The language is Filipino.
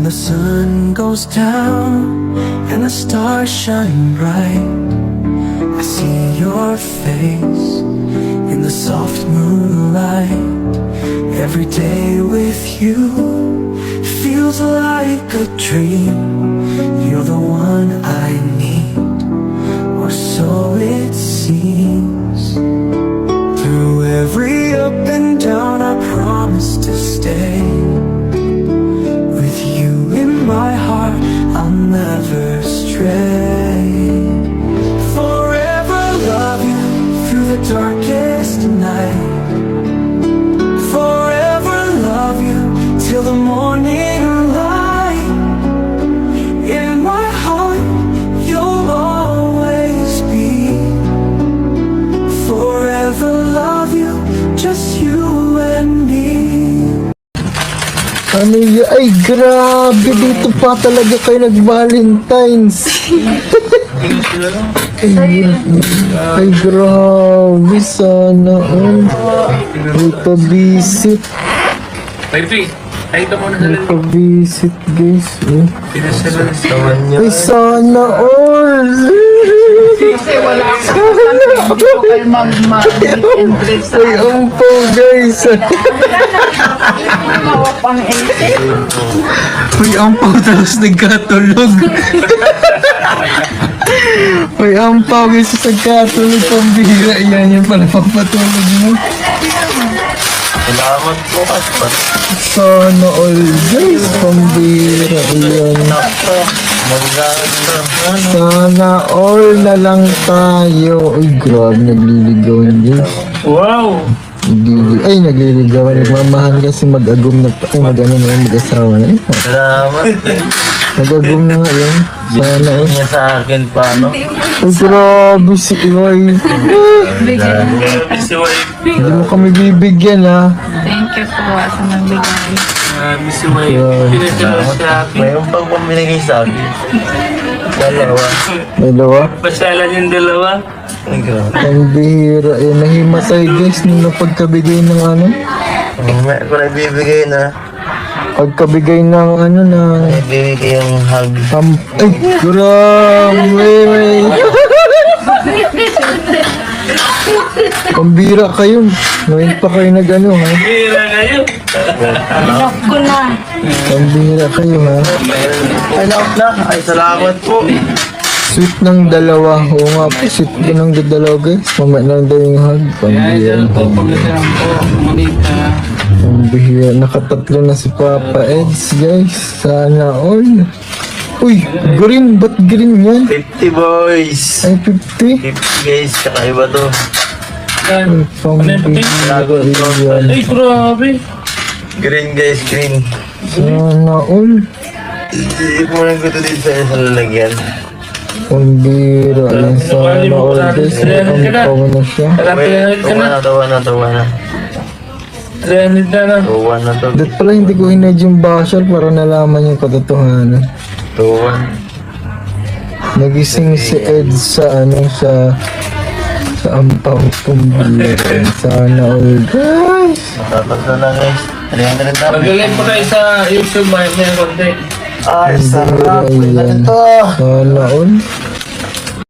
When the sun goes down and the stars shine bright, I see your face in the soft moonlight. Every day with you feels like a dream. You're the one I need, or so it seems. Through every up and down, I promise to stay. With you in my heart, I'll never stray. Forever love you through the darkest night. Forever love you till the morning light. In my heart, you'll always be. Forever love you, just you and me. Ano yun? Ay, grabe. Dito pa talaga kayo nag-Valentine's. Ay, grabe. Sana. Ay, pa-visit. Ay, ito muna na Ay, lang. pa-visit, guys. Pinasala sa tawan niya. Ay, sana all. Ay, ampaw, guys. Ay, ampaw, tapos nagkatulog. Ay, ampaw, guys, nagkatulog. Pambira, yan yung pala papatulog mo. Salamat po, Kaspat. Sana all, guys. Pambira, yan. Maganda. Sana all na lang tayo. Ay, grabe, nagliligawan, guys. Wow! Nagliligawan. Nagmamahal kasi mag-agum na mag-ano na yung mag-asawa na. Salamat. Mag-agum na nga yun. Sana all. Niya sa akin pa, no? Ay, grabe si Iway. Si Wife. Hindi mo kami bibigyan, ha? Thank you po sa nagbigay. Si Wife. Pinasala sa akin. Mayroon pang pamiligay sa akin. Dalawa. Dalawa? Pasala yung dalawa. Ang bihira. Nahimatay, guys, nung napagkabigay ng ano. May ko na ibibigay na. Pagkabigay ng ano na... Ibibigay yung hug. Ay, grabe. Pambira kayo. Ngayon pa kayo nag-ano, ha? Bira kayo. Lock ko na. Pambira kayo, ha? Ay, naok na. Ay, salamat po. Sweet ng dalawa. Oo nga po, sweet ko ng dalawa, guys. Mamaya lang daw yung hug. Pambira. Pambira. Nakatatlo na si Papa Eds, guys. Sana all. Uy, green. Ba't green yan? 50 boys. Ay, 50. 50 guys, kakaiba to. Ay, pambira. Yan. Ay, grabe. Green guys, green. Sana all. Ipunan ko to dito sa lalagyan. Pambira. Yan, sana all, guys. Ang tawa na siya. Tawa na. Renit na na. Tawa na to. Dahil pala hindi ko hinad yung basher para nalaman yung katotohanan. Tawa. Nagising si Ed sa ano sa ampaw pambira. Sana all, guys. Tatagda na guys. 300 na. Magaling pa kayo sa YouTube, mahal niya yung konti. Ay, sarap. Ayan. Ito. Sana all.